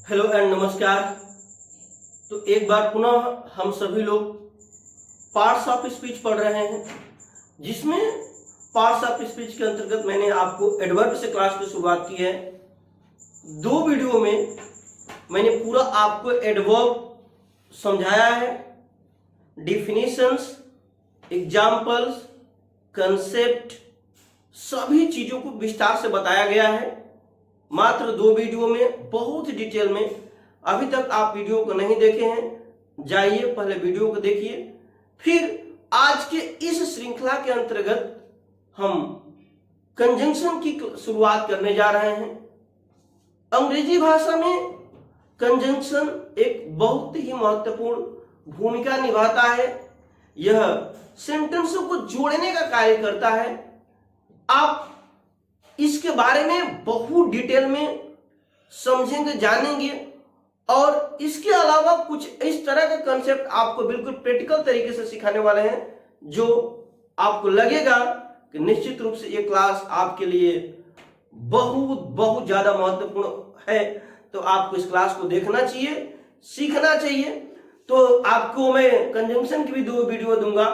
Hello and नमस्कार। तो एक बार पुनः हम सभी लोग पार्ट्स ऑफ स्पीच पढ़ रहे हैं, जिसमें पार्ट्स ऑफ स्पीच के अंतर्गत मैंने आपको एडवर्ब से क्लास की शुरुआत की है। दो वीडियो में मैंने पूरा आपको एडवर्ब समझाया है, डिफिनीशंस, एग्जाम्पल्स, कंसेप्ट, सभी चीजों को विस्तार से बताया गया है। मात्र दो वीडियो में बहुत डिटेल में। अभी तक आप वीडियो को नहीं देखे हैं, जाइए पहले वीडियो को देखिए। फिर आज के इस श्रृंखला के अंतर्गत हम कंजंक्शन की शुरुआत करने जा रहे हैं। अंग्रेजी भाषा में कंजंक्शन एक बहुत ही महत्वपूर्ण भूमिका निभाता है। यह सेंटेंसों को जोड़ने का कार्य करता है। आप इसके बारे में बहुत डिटेल में समझेंगे, जानेंगे, और इसके अलावा कुछ इस तरह का कंसेप्ट आपको बिल्कुल प्रैक्टिकल तरीके से सिखाने वाले हैं, जो आपको लगेगा कि निश्चित रूप से ये क्लास आपके लिए बहुत बहुत ज्यादा महत्वपूर्ण है। तो आपको इस क्लास को देखना चाहिए, सीखना चाहिए। तो आपको मैं कंजंक्शन की भी दो वीडियो दूंगा।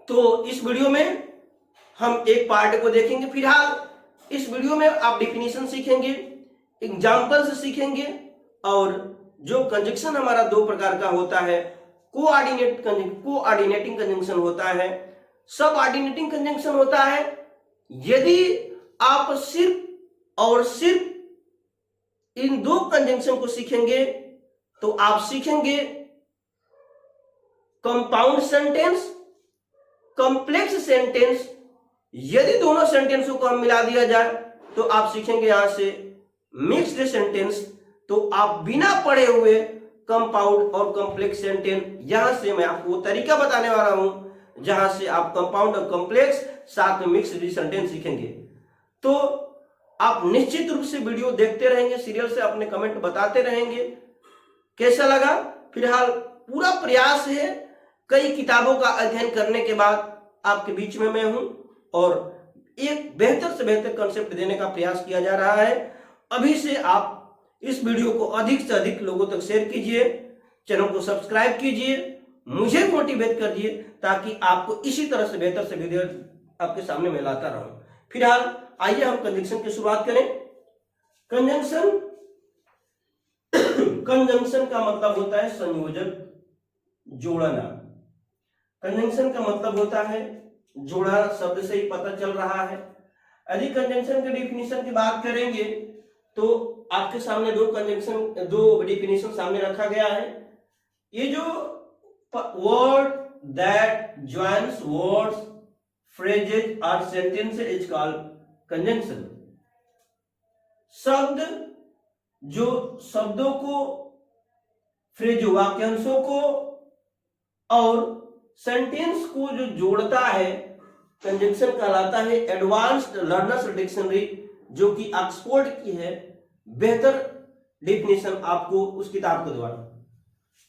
तो इस वीडियो में हम एक पार्ट को देखेंगे। फिलहाल इस वीडियो में आप डिफिनीशन सीखेंगे, एग्जाम्पल्स सीखेंगे, और जो कंजंक्शन हमारा दो प्रकार का होता है, कोऑर्डिनेटिंग कंजंक्शन होता है, सबऑर्डिनेटिंग कंजंक्शन होता है। यदि आप सिर्फ और सिर्फ इन दो कंजंक्शन को सीखेंगे तो आप सीखेंगे कंपाउंड सेंटेंस, कॉम्प्लेक्स सेंटेंस। यदि दोनों सेंटेंसों को हम मिला दिया जाए तो आप सीखेंगे यहां से मिक्स्ड सेंटेंस। तो आप बिना पढ़े हुए कंपाउंड और कॉम्प्लेक्स सेंटेंस, यहां से मैं आपको वो तरीका बताने वाला हूं जहां से आप कंपाउंड और कॉम्प्लेक्स साथ में मिक्स्ड सेंटेंस सीखेंगे। तो आप निश्चित रूप से वीडियो देखते रहेंगे, सीरियल से अपने कमेंट बताते रहेंगे कैसा लगा। फिलहाल पूरा प्रयास है, कई किताबों का अध्ययन करने के बाद आपके बीच में मैं हूं और एक बेहतर से बेहतर कंसेप्ट देने का प्रयास किया जा रहा है। अभी से आप इस वीडियो को अधिक से अधिक लोगों तक शेयर कीजिए, चैनल को सब्सक्राइब कीजिए, मुझे मोटिवेट कीजिए, ताकि आपको इसी तरह से बेहतर से वीडियो आपके सामने मैं लाता रहूं। फिलहाल आइए हम कंजंक्शन की शुरुआत करें। कंजंक्शन कंजंक्शन का मतलब होता है संयोजक, जोड़ना। कंजंक्शन का मतलब होता है जोड़ा, शब्द से ही पता चल रहा है। यदि कंजंक्शन के डिफिनीशन की बात करेंगे तो आपके सामने दो डिफिनीशन सामने रखा गया है। ये जो word that joins words, phrases और सेंटेंस इज कॉल्ड कंजंक्शन। शब्द जो शब्दों को, फ्रेज वाक्यांशों को और सेंटेंस को जो जोड़ता है, कंजंक्शन कहलाता है। एडवांस्ड लर्नर्स डिक्शनरी, जो कि ऑक्सफोर्ड की है, बेहतर डिफिनेशन आपको उस किताब के द्वारा।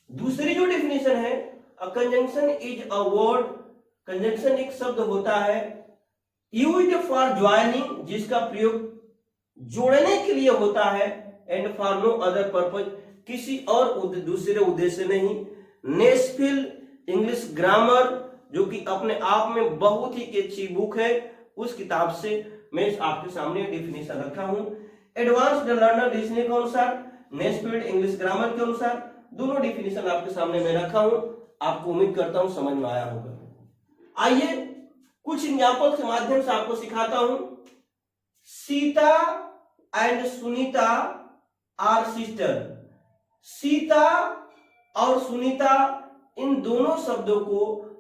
दूसरी जो डिफिनेशन है, a conjunction is a word, conjunction एक शब्द होता है, यूज्ड फॉर ज्वाइनिंग, जिसका प्रयोग जोड़ने के लिए होता है, and for no other purpose, किसी और दूसरे उद्देश्य नहीं। नेशफिल इंग्लिश ग्रामर, जो कि अपने आप में बहुत ही अच्छी बुक है, उस किताब से मैं आपके सामने डिफिनेशन रखा हूं। एडवांस्ड लर्नर डिक्शनरी के अनुसार, नेशफील्ड इंग्लिश ग्रामर के अनुसार, दोनों डिफिनेशन आपके सामने मैं रखा हूं। आपको उम्मीद करता हूं समझ में आया होगा। आइए कुछ एग्जांपल के माध्यम से आपको सिखाता हूं। Sita and Sunita are sister. Sita और सुनीता, इन दोनों शब्दों को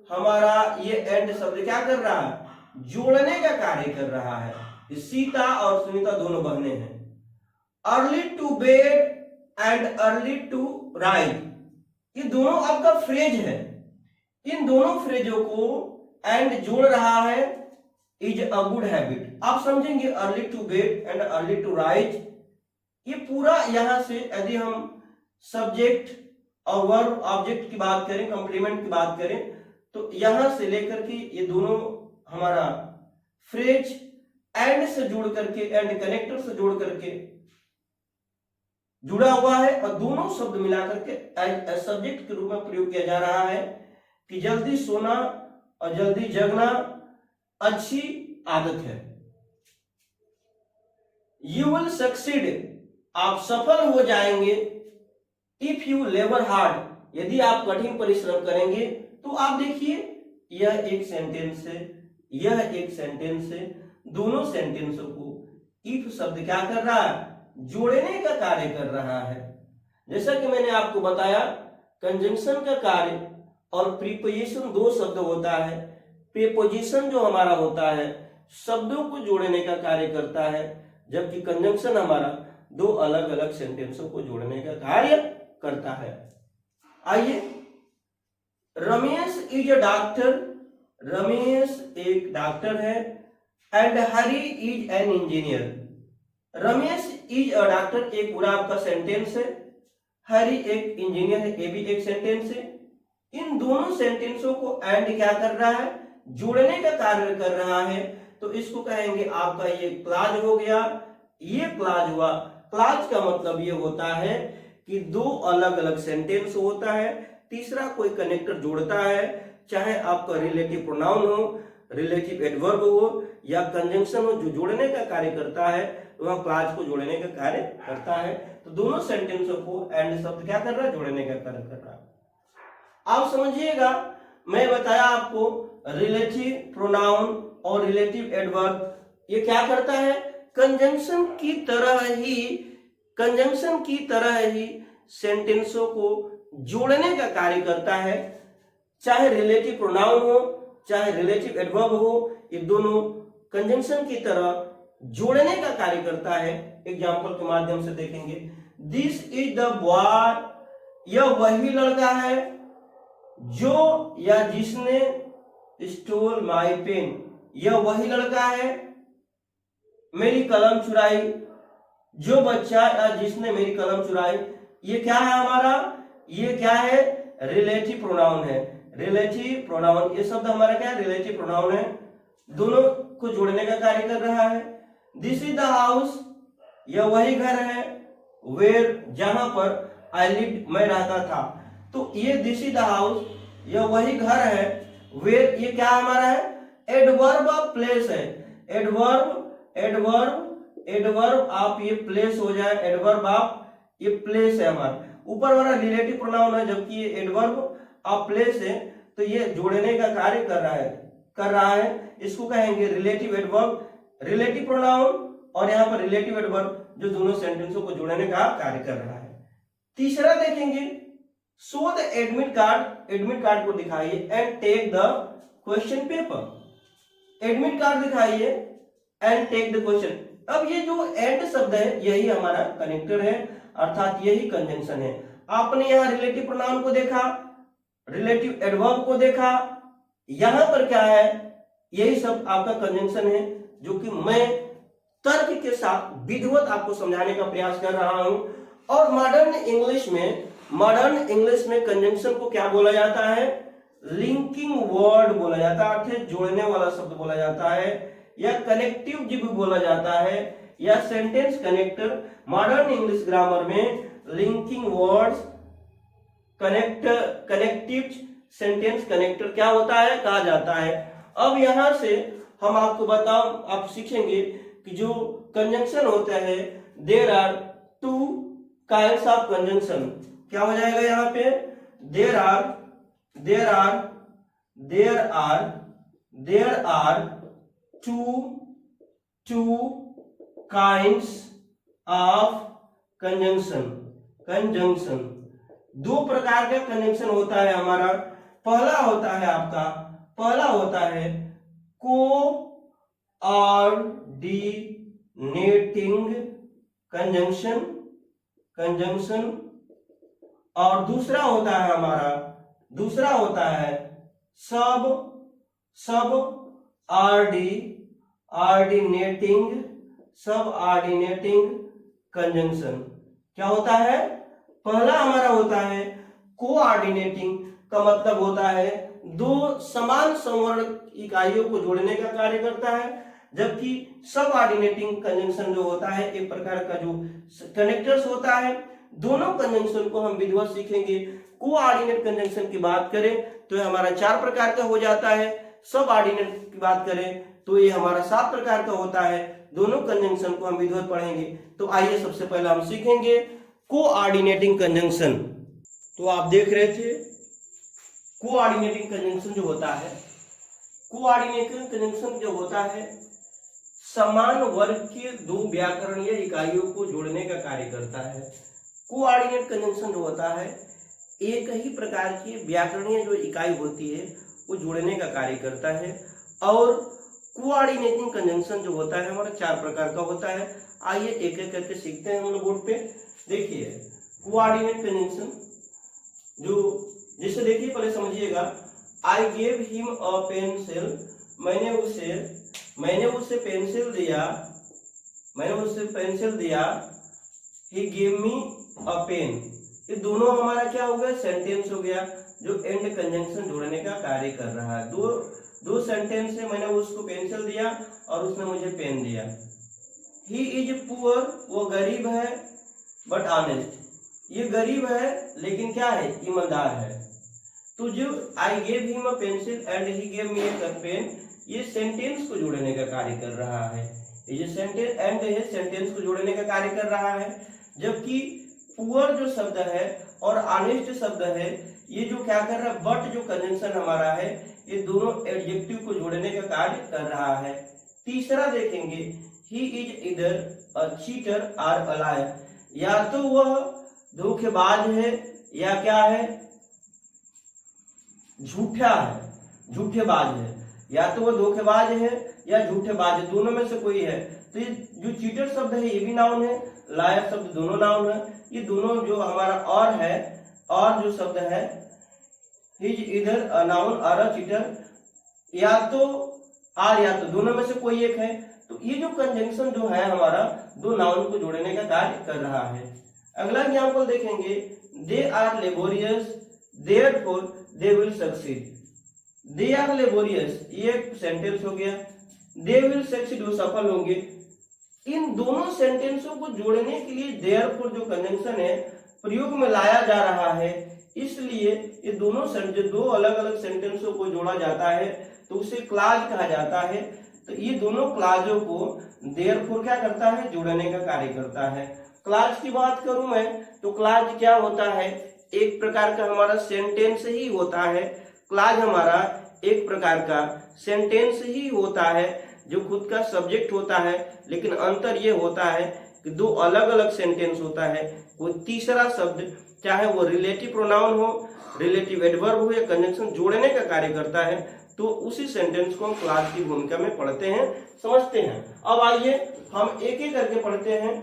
हमारा ये एंड शब्द क्या कर रहा है, जोड़ने का कार्य कर रहा है। सीता और सुनीता दोनों बहनें हैं। Early to bed and early to rise, ये दोनों आपका फ्रेज है। इन दोनों फ्रेजों को एंड जोड़ रहा है, इज अ गुड हैबिट। आप समझेंगे early to bed and early to rise, ये पूरा यहां से यदि हम सब्जेक्ट और वर्ब ऑब्जेक्ट की बात करें, कंप्लीमेंट की बात करें, तो यहां से लेकर के ये दोनों हमारा फ्रेज एंड से जोड़ करके, एंड कनेक्टर से जोड़ करके जुड़ा हुआ है और दोनों शब्द मिलाकर के सब्जेक्ट के रूप में प्रयोग किया जा रहा है कि जल्दी सोना और जल्दी जगना अच्छी आदत है। यू विल सक्सीड, आप सफल हो जाएंगे। इफ यू लेबर हार्ड, यदि आप कठिन परिश्रम करेंगे। तो आप देखिए यह एक सेंटेंस है, यह एक सेंटेंस है। दोनों सेंटेंसों को इफ शब्द क्या कर रहा है, जोड़ने का कार्य कर रहा है। जैसा कि मैंने आपको बताया कंजंक्शन का कार्य और प्रीपोजिशन दो शब्द होता है। प्रीपोजिशन जो हमारा होता है शब्दों को जोड़ने का कार्य करता है, जबकि कंजंक्शन हमारा दो अलग अलग सेंटेंसों को जोड़ने का कार्य करता है। आइए, Ramesh is a doctor, Ramesh एक डॉक्टर है। And Hari is an engineer, Ramesh is a doctor एक पूरा आपका सेंटेंस है, हरी एक इंजीनियर है, ये भी एक सेंटेंस है। इन दोनों सेंटेंसों को एंड क्या कर रहा है, जोड़ने का कार्य कर रहा है। तो इसको कहेंगे आपका ये क्लॉज हो गया, ये क्लॉज हुआ। क्लॉज का मतलब ये होता है कि दो अलग अलग सेंटेंस होता है, तीसरा कोई कनेक्टर जोड़ता है, चाहे आपका रिलेटिव प्रोनाउन हो, रिलेटिव एडवर्ब हो या कंजंक्शन हो, जो जोड़ने का कार्य करता है वह क्लॉज को जोड़ने का कार्य करता है। तो दोनों सेंटेंसों को एंड शब्द क्या कर रहा है, जोड़ने का कार्य कर रहा है। आप समझिएगा, मैं बताया आपको रिलेटिव प्रोनाउन और रिलेटिव एडवर्ब ये क्या करता है, कंजंक्शन की तरह ही सेंटेंसों को जोड़ने का कार्य करता है। चाहे रिलेटिव प्रोनाउन हो चाहे रिलेटिव एडवर्ब हो, ये दोनों कंजंक्शन की तरह जोड़ने का कार्य करता है। एग्जाम्पल के माध्यम से देखेंगे। दिस इज द बॉय, यह वही लड़का है जो या जिसने स्टोल माई पेन, यह वही लड़का है मेरी कलम चुराई, जो बच्चा या जिसने मेरी कलम चुराई। ये क्या है हमारा, ये क्या है, रिलेटिव प्रोनाउन है। रिलेटिव प्रोनाउन, ये शब्द हमारा क्या है, रिलेटिव प्रोनाउन है, दोनों को जोड़ने का कार्य कर रहा है। दिस इज द हाउस, यह वही घर है, वेयर जहां पर आई लिव्ड मैं रहता था। तो ये दिस इज द हाउस, यह वही घर है, वेयर ये क्या हमारा है, एडवर्ब ऑफ प्लेस है। एडवर्ब आप ये प्लेस हो जाए, एडवर्ब आप ये प्लेस है हमारा, ऊपर वाला रिलेटिव प्रोनाउन है, जबकि ये एडवर्ब ऑफ प्लेस है। तो ये जोड़ने का कार्य कर रहा है। इसको कहेंगे रिलेटिव एडवर्ब, रिलेटिव प्रोनाउन और यहाँ पर रिलेटिव एडवर्ब जो दोनों सेंटेंसों को जोड़ने का कार्य कर रहा है। तीसरा देखेंगे, show the admit card, admit card को दिखाइए and take the question paper. Admit card दिखाइए एंड टेक द क्वेश्चन। अब ये जो एंड शब्द है यही हमारा कनेक्टर है, अर्थात यही कंजंक्शन है। आपने यहाँ रिलेटिव प्रोनाउन को देखा, रिलेटिव एडवर्ब को देखा, यहां पर क्या है, यही सब आपका कंजंक्शन है, जो कि मैं तर्क के साथ विधिवत आपको समझाने का प्रयास कर रहा हूं। और मॉडर्न इंग्लिश में कंजंक्शन को क्या बोला जाता है, लिंकिंग वर्ड बोला जाता है, अर्थात जोड़ने वाला शब्द बोला जाता है, या कनेक्टिव भी बोला जाता है, या sentence connector. Modern English grammar में linking words, connective sentence connector क्या होता है, कहा जाता है। अब यहां से हम आपको आप सीखेंगे कि जो कंजंक्शन होता है, there are two kinds of conjunction. क्या हो जाएगा यहाँ पे, there are two kinds of conjunction. दो प्रकार का कंजंक्शन होता है हमारा। पहला होता है कोऑर्डिनेटिंग कंजंक्शन, और दूसरा होता है सब ऑर्डिनेटिंग कंजंक्शन। क्या होता है, पहला हमारा होता है कोऑर्डिनेटिंग, का मतलब होता है दो समान संवर्ण इकाइयों को जोड़ने का कार्य करता है, जबकि सब ऑर्डिनेटिंग कंजंक्शन जो होता है एक प्रकार का जो कनेक्टर्स होता है, दोनों कंजंक्शन को हम विधिवत सीखेंगे। कोऑर्डिनेट कंजंक्शन की बात करें तो ये हमारा 4 प्रकार का हो जाता है। सब ऑर्डिनेट की बात करें तो ये हमारा 7 प्रकार का होता है। दोनों कंजंक्शन को हम विधिवत पढ़ेंगे। तो आइए सबसे पहले हम सीखेंगे कोऑर्डिनेटिंग कंजंक्शन। तो आप देख रहे थे कोऑर्डिनेटिंग कंजंक्शन जो होता है, कोऑर्डिनेटिंग कंजंक्शन जो होता है समान वर्ग के दो व्याकरणीय इकाइयों को जोड़ने का कार्य करता है। कोऑर्डिनेट कंजंक्शन जो होता है एक ही प्रकार की व्याकरणीय जो इकाई होती है वो जोड़ने का कार्य करता है। और कोऑर्डिनेटिंग कंजंक्शन जो होता है हमारा 4 प्रकार का होता है। आइए एक एक करके सीखते हैं हम लोग बोर्ड पे। देखिए कोऑर्डिनेट कंजंक्शन जो, जैसे देखिए पहले समझिएगा, आई गेव हिम अ पेंसिल, मैंने उसे पेंसिल दिया, ही गेव मी अ पेन। ये दोनों हमारा क्या हो गया, सेंटेंस हो गया जो एंड कंजंक्शन जोड़ने का कार्य कर रहा है। दो सेंटेंस है, मैंने उसको पेंसिल दिया और उसने मुझे पेन दिया। ही इज पुअर, वो गरीब है, बट ऑनेस्ट, ये गरीब है लेकिन क्या है, ईमानदार है। तो जो I gave him a pencil and he gave me a pen, ये सेंटेंस को जोड़ने का कार्य कर रहा है। ये जो सेंटेंस एंड है सेंटेंस को जोड़ने का कार्य कर रहा है। जबकि पुअर जो शब्द है और ऑनेस्ट शब्द है ये जो क्या कर रहा है, बट जो कंजंक्शन हमारा है ये दोनों एडजेक्टिव को जोड़ने का कार्य कर रहा है। तीसरा देखेंगे, ही इज इधर अ चीटर और अ लायर, या तो वह धोखेबाज है या क्या है, झूठेबाज है। या तो वो धोखेबाज है या झूठेबाज है, दोनों में से कोई है। तो ये जो चीटर शब्द है ये भी नाउन है, लायर शब्द दोनों नाउन है। ये दोनों जो हमारा और है, और जो शब्द है हिज इधर अ नाउन और अ चीटर, या तो आर या तो दोनों में से कोई एक है। तो ये जो कंजंक्शन जो है हमारा दो नाउन को जोड़ने का कार्य कर रहा है। अगला एग्जांपल देखेंगे, they are laborious therefore they will succeed. They are laborious ये एक सेंटेंस हो गया, दे विल सक्सीड वो सफल होंगे। इन दोनों सेंटेंसों को जोड़ने के लिए देयरफॉर जो कंजंक्शन है प्रयोग में लाया जा रहा है। इसलिए ये दोनों जो दो अलग अलग सेंटेंसों को जोड़ा जाता है तो उसे क्लाज कहा जाता है। तो ये दोनों क्लाजों को देयरफॉर क्या करता है, जोड़ने का कार्य करता है। क्लाज की बात करूं मैं तो क्लाज क्या होता है, एक प्रकार का हमारा सेंटेंस ही होता है। क्लाज हमारा एक प्रकार का सेंटेंस ही होता है जो खुद का सब्जेक्ट होता है, लेकिन अंतर ये होता है कि दो अलग अलग सेंटेंस होता है। कोई तीसरा शब्द चाहे वो रिलेटिव प्रोनाउन हो, रिलेटिव एडवर्ब हो या कंजंक्शन जोड़ने का कार्य करता है तो उसी सेंटेंस को हम क्लाज की भूमिका में पढ़ते हैं, समझते हैं। अब आइए हम एक एक करके पढ़ते हैं।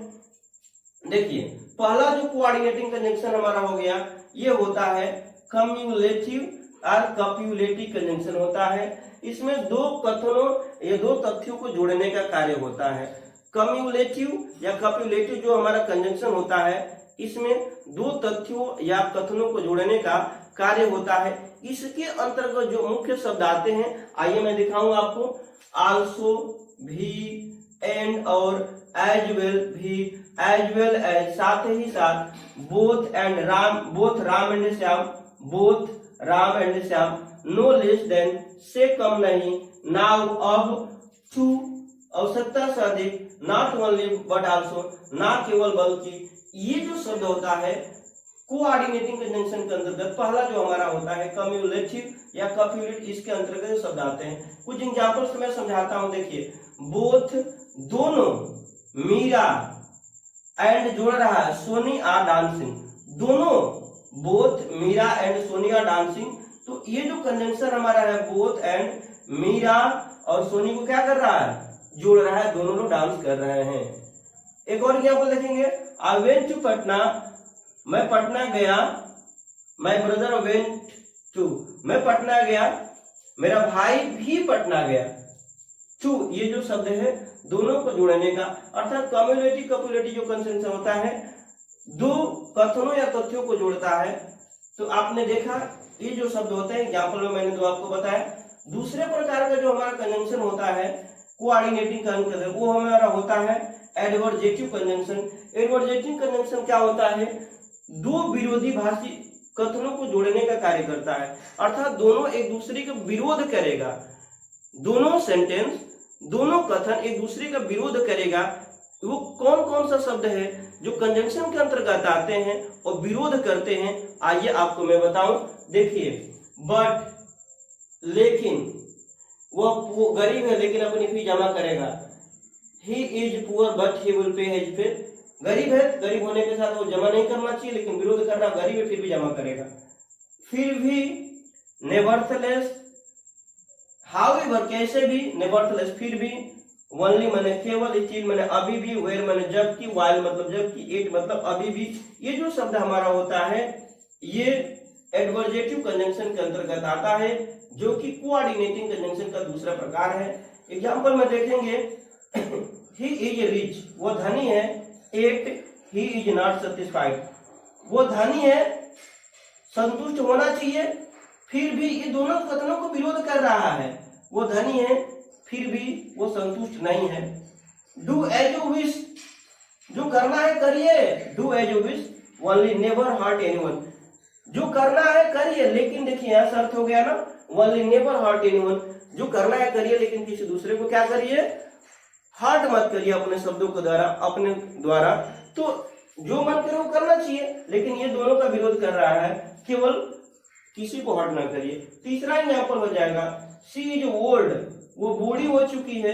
देखिए पहला जो कोऑर्डिनेटिंग कंजंक्शन हमारा हो गया ये होता है कम्युलेटिव और कप्युलेटिव कंजंक्शन होता है। इसमें दो कथनों या दो तथ्यों को जोड़ने का कार्य होता है। कम्युलेटिव या कप्युलेटिव जो हमारा कंजंक्शन होता है इसमें दो तथ्यों या कथनों को जोड़ने का कार्य होता है। इसके अंतर्गत जो मुख्य शब्द आते हैं आइए मैं दिखाऊंगा आपको। आल्सो, भी, एंड और एज वेल, भी, एज वेल एज, साथ ही साथ, both and Ram, both Ram and Shyam, both Ram and Shyam, no less than, से कम नहीं, नाउ अब, टू आवश्यकता से अधिक, नॉट ओनली बट आल्सो, ना केवल बल्कि। ये जो शब्द होता है कोऑर्डिनेटिंग कंजंक्शन के अंतर्गत पहला जो हमारा होता है कम्युलेटिव या कप्युलेट, इसके अंतर्गत शब्द आते हैं। कुछ एग्जांपल्स मैं समझाता हूं। देखिए बोथ दोनों, मीरा एंड जोड़ रहा है सोनी आर डांसिंग, दोनों, both Meera and Soni are dancing. तो ये जो कंजंक्शन हमारा है बोथ एंड, मीरा और सोनी को क्या कर रहा है, जोड़ रहा है, दोनों लोग डांस कर रहे हैं। एक और एग्जांपल देखेंगे, आई वेंट टू पटना, मैं पटना गया, माय ब्रदर वेंट टू, मैं पटना गया, मेरा भाई भी पटना गया। टू ये जो शब्द है दोनों को जोड़ने का, अर्थात कम्युलेटिव कप्युलेटिव जो कंजंक्शन होता है दो कथनों या तथ्यों को जोड़ता है। तो आपने देखा ये जो शब्द होते हैं एग्जांपल में मैंने जो आपको बताया। दूसरे प्रकार का जो हमारा कंजंक्शन होता है कोऑर्डिनेटिंग कंजंक्शन वो हमारा होता है एडवर्जेटिव कंजंक्शन। एडवर्जेटिव कंजंक्शन क्या होता है, दो विरोधी भाषी कथनों को जोड़ने का कार्य करता है, अर्थात दोनों एक दूसरे का विरोध करेगा, दोनों सेंटेंस, दोनों कथन एक दूसरे का विरोध करेगा। वो कौन कौन सा शब्द है जो कंजंक्शन के अंतर्गत आते हैं और विरोध करते हैं, आइए आपको मैं बताऊं। देखिए, बट, लेकिन, वो गरीब है लेकिन अपनी फी जमा करेगा। He is poor but he will pay his fee, गरीब है, गरीब होने के साथ वो जमा नहीं करना चाहिए लेकिन विरोध कर रहा, गरीब है फिर भी जमा करेगा। फिर भी, नेवरथलेस, हाउएवर, कैसे भी, नेवरथलेस, फिर भी, ओनली माने केवल, स्टिल माने अभी भी, वेयर माने जबकि, व्हाइल मतलब जबकि, इट मतलब अभी भी। ये जो शब्द हमारा होता है ये एडवर्जेटिव कंजंक्शन के अंतर्गत आता है, जो कि कोऑर्डिनेटिंग कंजंक्शन का दूसरा प्रकार है। एग्जांपल में देखेंगे, ही इज रिच, वो धनी है, yet he is not satisfied, वो धनी है, संतुष्ट होना चाहिए, फिर भी ये दोनों कथनों को विरोध कर रहा है। वो धनी है फिर भी वो संतुष्ट नहीं है। डू एज यू विश, जो करना है करिए, do as you wish, only never hurt anyone, जो करना है करिए, लेकिन देखिए यहां शर्त हो गया ना, ओनली नेवर हर्ट एनीवन, जो करना है करिए लेकिन किसी दूसरे को क्या करिए, हर्ट मत करिए अपने शब्दों के द्वारा, अपने द्वारा। तो जो मन करे वो करना चाहिए, लेकिन ये दोनों का विरोध कर रहा है, केवल किसी को हर्ट ना करिए। तीसरा एग्जांपल हो जाएगा, शी इज ओल्ड, वो बूढ़ी हो चुकी है,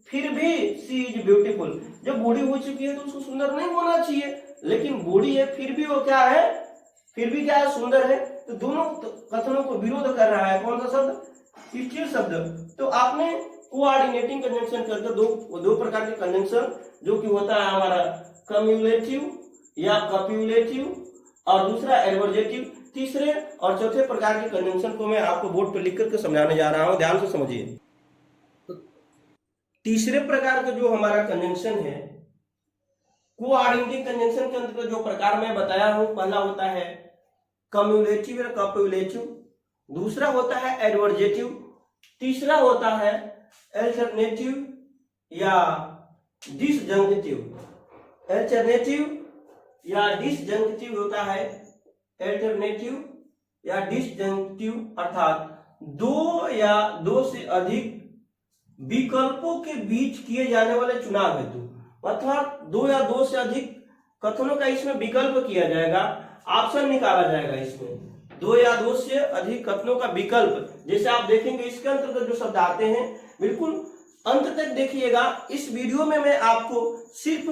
फिर भी शी इज ब्यूटीफुल, जब बूढ़ी हो चुकी है तो उसको सुंदर नहीं होना चाहिए, लेकिन बूढ़ी है फिर भी वो क्या है, फिर भी क्या है, सुंदर है। तो दोनों कथनों को विरोध कर रहा है कौन सा शब्द, स्टिल शब्द। तो आपने कोऑर्डिनेटिंग कंजंक्शन करके दो प्रकार के कंजंक्शन, जो कि होता है हमारा कम्युलेटिव या कप्युलेटिव और दूसरा एडवर्जेटिव, तीसरे और चौथे प्रकार के कंजंक्शन को मैं आपको बोर्ड पर लिख करके समझाने जा रहा हूं, ध्यान से समझिए। तीसरे प्रकार का जो हमारा कंजंक्शन है, कोऑर्डिनेटिंग कंजंक्शन के अंतर्गत जो प्रकार मैं बताया हूं, पहला होता है कम्युलेटिव या कप्युलेटिव, दूसरा होता है एडवर्जेटिव, तीसरा होता है अल्टरनेटिव या डिसजंक्टिव। अल्टरनेटिव या डिसजंक्टिव होता है, अल्टरनेटिव या डिसजंक्टिव अर्थात दो या दो से अधिक विकल्पों के बीच किए जाने वाले चुनाव हेतु, अर्थात दो या दो से अधिक कथनों का इसमें विकल्प किया जाएगा, ऑप्शन निकाला जाएगा इसमें, दो या दो से अधिक कथनों का विकल्प। जैसे आप देखेंगे इसके अंतर्गत जो शब्द आते हैं, बिल्कुल अंत तक देखिएगा। इस वीडियो में मैं आपको सिर्फ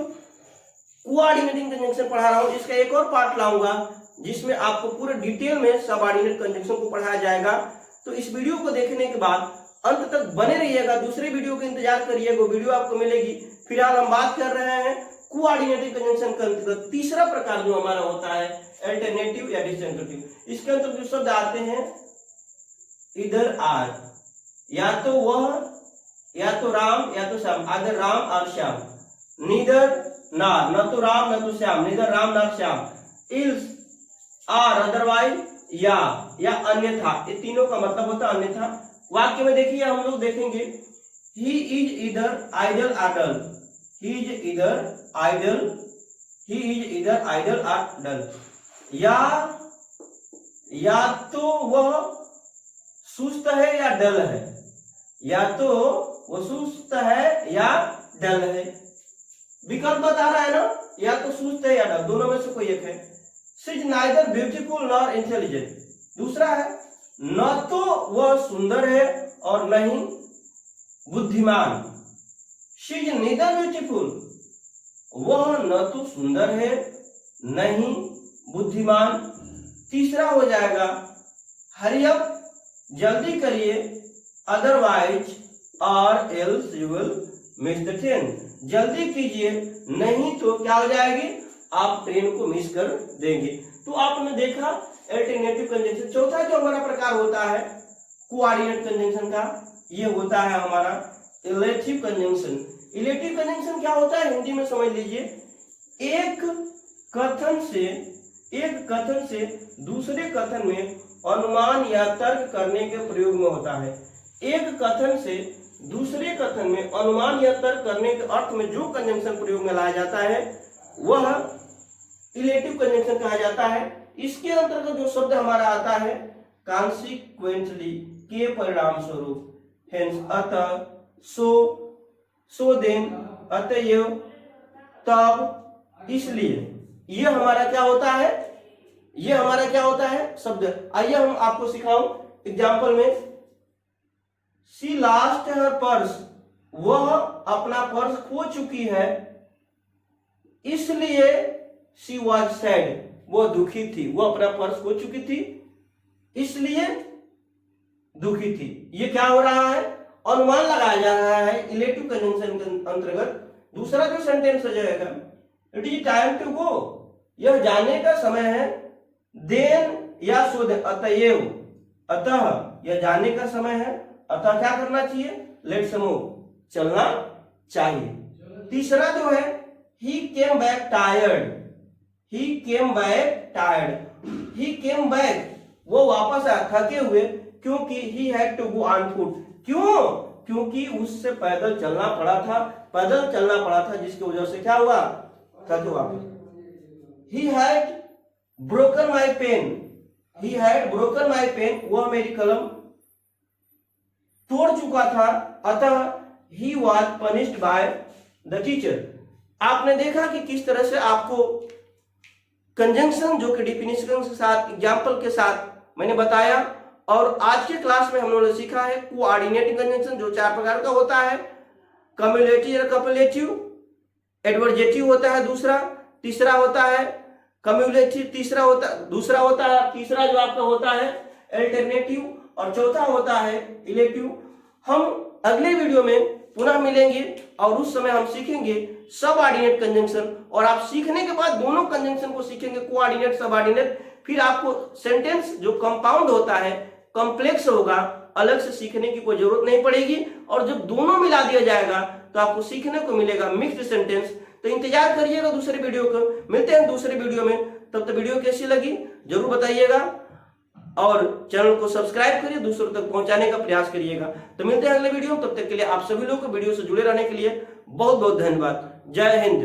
कोऑर्डिनेटिंग कंजंक्शन पढ़ा रहा हूं, इसका एक और पार्ट लाऊंगा जिसमें आपको पूरे डिटेल में सबऑर्डिनेट कंजंक्शन को पढ़ाया जाएगा। तो इस वीडियो को देखने के बाद अंत तक बने रहिएगा, दूसरे वीडियो का इंतजार करिएगा, वो वीडियो आपको मिलेगी। फिलहाल हम बात कर रहे हैं कोऑर्डिनेटिंग कंजंक्शन के अंतर्गत तीसरा प्रकार जो हमारा होता है अल्टरनेटिव या डिसजंक्टिव। इसके अंतर्गत जो शब्द आते हैं इधर आर, या तो वह, या तो राम, या तो श्याम, आदर राम और श्याम, नीदर नार, न तो राम न तो श्याम, नीदर राम न श्याम, इल्स आर अदरवाइज या अन्यथा, ये तीनों का मतलब होता है अन्यथा। वाक्य में देखिए हम लोग देखेंगे, ही इज इधर idle or dull, he is इधर आइडल, ही इज इधर आइडल आर डल, या तो वह सुस्त है या डल है, या तो वो सुस्त है या डल है। विकल्प बता रहा है ना, या तो सुस्त है या डल, दोनों में से कोई एक है। She is neither beautiful nor intelligent, दूसरा है न तो वह सुंदर है और नहीं बुद्धिमान। शी इज नीदर ब्यूटीफुल, वह न तो सुंदर है नहीं बुद्धिमान। तीसरा हो जाएगा हरी अप, जल्दी करिए, अदरवाइज और else you will miss the train, जल्दी कीजिए नहीं तो क्या हो जाएगी, आप ट्रेन को मिस कर देंगे। तो आपने देखा अल्टरनेटिव कंजंक्शन। चौथा जो हमारा प्रकार होता है कोऑर्डिनेट कंजंक्शन का, ये होता है हमारा इलेटिव कंजंक्शन। इलेटिव कंजंक्शन क्या होता है, हिंदी में समझ लीजिए, एक कथन से दूसरे कथन में अनुमान या तर्क करने के प्रयोग में होता है। एक कथन से दूसरे कथन में अनुमान या तर्क करने के अर्थ में जो कंजंक्शन प्रयोग में लाया जाता है वह इलेटिव कंजंक्शन कहा जाता है। इसके अंतर्गत जो शब्द हमारा आता है कॉन्सिक्वेंटली, के परिणाम स्वरूप, हेंस, अतः, सो देन, अतएव, तब, इसलिए, ये हमारा क्या होता है, ये हमारा क्या होता है शब्द। आइए हम आपको सिखाऊं एग्जाम्पल में। शी लॉस्ट हर पर्स, वह अपना पर्स खो चुकी है, इसलिए शी वॉज सैड, वो दुखी थी, वो अपना पर्स खो चुकी थी इसलिए दुखी थी। ये क्या हो रहा है, अनुमान लगाया जा रहा है इलेटिव कंजंक्शन के अंतर्गत। दूसरा जो सेंटेंस हो जाएगा, it is time to go, यह जाने का समय है, देन या सो देन, अतएव, अतः यह जाने का समय है, अतः क्या करना चाहिए, लेट्स मूव, चलना चाहिए। तीसरा जो है, he came back tired, he came back tired, he came back, वो वापस आया थके हुए, क्योंकि he had to go on foot, क्यों, क्योंकि उससे पैदल चलना पड़ा था, पैदल चलना पड़ा था, जिसकी वजह से क्या हुआ, थके वापस। He had broken my pen, he had broken my pen, वह मेरी कलम तोड़ चुका था, अतः he was punished by the teacher. आपने देखा कि किस तरह से आपको कंजंक्शन जो कि डिफिनिशन के साथ, एग्जाम्पल के साथ मैंने बताया। और आज के क्लास में हम लोगों ने सीखा है कोऑर्डिनेटिंग कंजंक्शन, जो 4 प्रकार का होता है, कम्युलेटिव या कपलेटिव, एडवर्जेटिव होता है दूसरा, तीसरा होता है कम्युलेटिव, तीसरा जो आपका होता है अल्टरनेटिव, और चौथा होता है इलेटिव। हम अगले वीडियो में पुनः मिलेंगे और उस समय हम सीखेंगे सबऑर्डिनेट कंजंक्शन, और आप सीखने के बाद दोनों कंजंक्शन को सीखेंगे, कोऑर्डिनेट, सबऑर्डिनेट। फिर आपको सेंटेंस जो कंपाउंड होता है, कॉम्प्लेक्स होगा, अलग से सीखने की कोई जरूरत नहीं पड़ेगी, और जब दोनों मिला दिया जाएगा तो आपको सीखने को मिलेगा मिक्स्ड सेंटेंस। तो इंतजार करिएगा दूसरे वीडियो को, मिलते हैं दूसरे वीडियो में। तब तक वीडियो कैसी लगी जरूर बताइएगा, और चैनल को सब्सक्राइब करिए, दूसरों तक पहुंचाने का प्रयास करिएगा। तो मिलते हैं अगले वीडियो में, तब तक के लिए आप सभी लोगों को वीडियो से जुड़े रहने के लिए बहुत बहुत धन्यवाद। जय हिंद।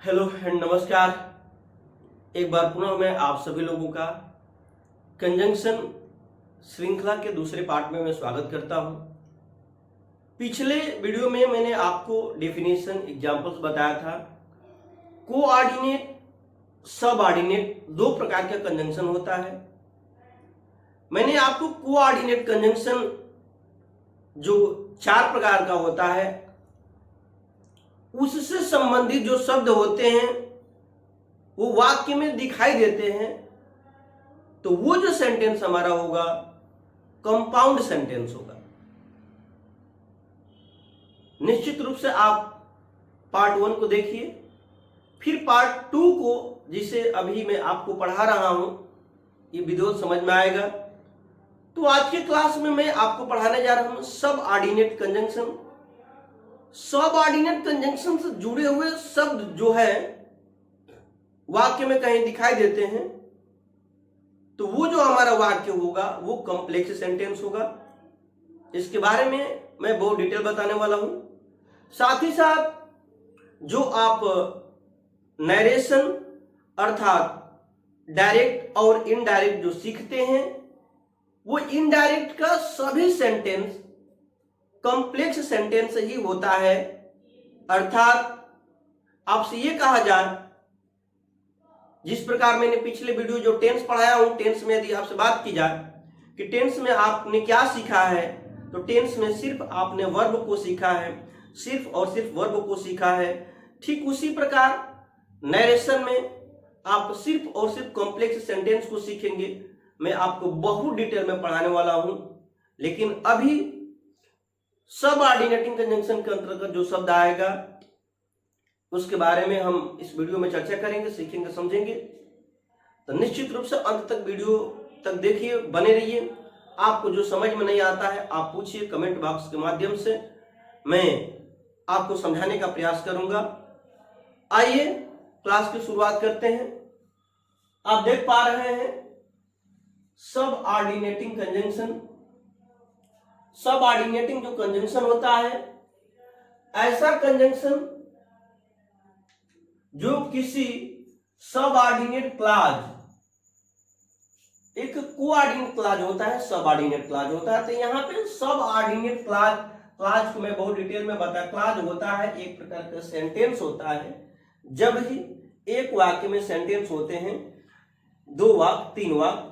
हेलो एंड नमस्कार। एक बार पुनः मैं आप सभी लोगों का कंजंक्शन श्रृंखला के दूसरे पार्ट में मैं स्वागत करता हूं। पिछले वीडियो में मैंने आपको डेफिनेशन, एग्जांपल्स बताया था। कोऑर्डिनेट, सबऑर्डिनेट 2 प्रकार का कंजंक्शन होता है। मैंने आपको कोऑर्डिनेट कंजंक्शन जो 4 प्रकार का होता है, उससे संबंधित जो शब्द होते हैं वो वाक्य में दिखाई देते हैं, तो वो जो सेंटेंस हमारा होगा कंपाउंड सेंटेंस होगा। निश्चित रूप से आप पार्ट 1 को देखिए, फिर पार्ट 2 को, जिसे अभी मैं आपको पढ़ा रहा हूं, ये वीडियो समझ में आएगा। तो आज के क्लास में मैं आपको पढ़ाने जा रहा हूं सबऑर्डिनेट कंजंक्शन। सबऑर्डिनेट कंजंक्शन से जुड़े हुए शब्द जो है वाक्य में कहीं दिखाई देते हैं, तो वो जो हमारा वाक्य होगा वो कॉम्प्लेक्स सेंटेंस होगा। इसके बारे में मैं बहुत डिटेल बताने वाला हूं। साथ ही साथ जो आप नरेशन अर्थात डायरेक्ट और इनडायरेक्ट जो सीखते हैं, वो इनडायरेक्ट का सभी सेंटेंस कॉम्प्लेक्स सेंटेंस ही होता है। अर्थात आपसे ये कहा जाए, जिस प्रकार मैंने पिछले वीडियो जो टेंस पढ़ाया हूं, टेंस में यदि आपसे बात की जाए कि टेंस में आपने क्या सीखा है, तो टेंस में सिर्फ आपने वर्ब को सीखा है, सिर्फ और सिर्फ वर्ब को सीखा है। ठीक उसी प्रकार नरेशन में आप सिर्फ और सिर्फ कॉम्प्लेक्स सेंटेंस को सीखेंगे। मैं आपको बहुत डिटेल में पढ़ाने वाला हूं, लेकिन अभी सबऑर्डिनेटिंग कंजंक्शन के अंतर्गत जो शब्द आएगा उसके बारे में हम इस वीडियो में चर्चा करेंगे, सीखेंगे, समझेंगे। तो निश्चित रूप से अंत तक वीडियो तक देखिए, बने रहिए। आपको जो समझ में नहीं आता है आप पूछिए कमेंट बॉक्स के माध्यम से, मैं आपको समझाने का प्रयास करूंगा। आइए क्लास की शुरुआत करते हैं। आप देख पा रहे हैं सबऑर्डिनेटिंग कंजंक्शन। सबऑर्डिनेटिंग जो कंजंक्शन होता है ऐसा कंजंक्शन जो किसी सबऑर्डिनेट क्लॉज, एक कोऑर्डिनेट क्लॉज होता है, सबऑर्डिनेट क्लॉज होता है, तो यहाँ पे सबऑर्डिनेट क्लॉज, क्लॉज को मैं बहुत डिटेल में बता, क्लॉज होता है एक प्रकार का सेंटेंस होता है। जब ही एक वाक्य में सेंटेंस होते हैं, 2 वाक्य 3 वाक्य,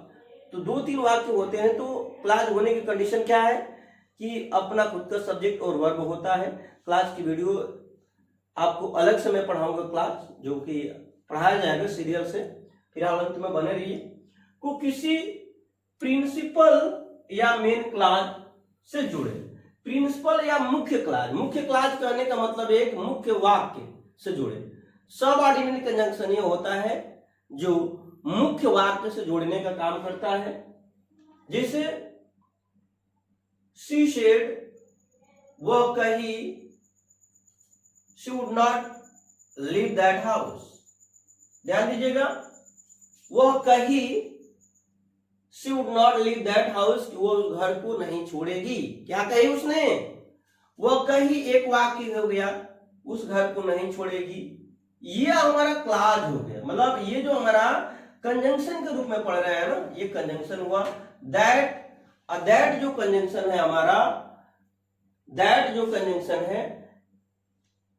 तो 2-3 वाक्य होते हैं, तो क्लॉज होने की कंडीशन क्या है कि अपना खुद का सब्जेक्ट और वर्ब होता है। क्लॉज की वीडियो आपको अलग से मैं पढ़ाऊंगा, क्लॉज जो कि पढ़ाया जाएगा सीरियल से, फिलहाल अंत में बने रहिए। को किसी प्रिंसिपल या मेन क्लॉज से जुड़े, प्रिंसिपल या मुख्य क्लॉज, मुख्य क्लॉज कहने का मतलब एक मुख्य वाक्य से जुड़े। सबऑर्डिनेट कंजंक्शन ये होता है जो मुख्य वाक्य से जोड़ने का काम करता है। जैसे शी सेड, वह कही, she would not leave that house, ध्यान दीजिएगा, वह कही, she would not leave that house, वो घर को नहीं छोड़ेगी। क्या कही उसने? वह कही एक वाक्य हो गया, उस घर को नहीं छोड़ेगी, ये हमारा क्लॉज हो गया। मतलब ये जो हमारा कंजंक्शन के रूप में पढ़ रहे हैं ना, ये कंजंक्शन हुआ। दैट, दैट जो कंजंक्शन है हमारा, दैट जो कंजंक्शन है,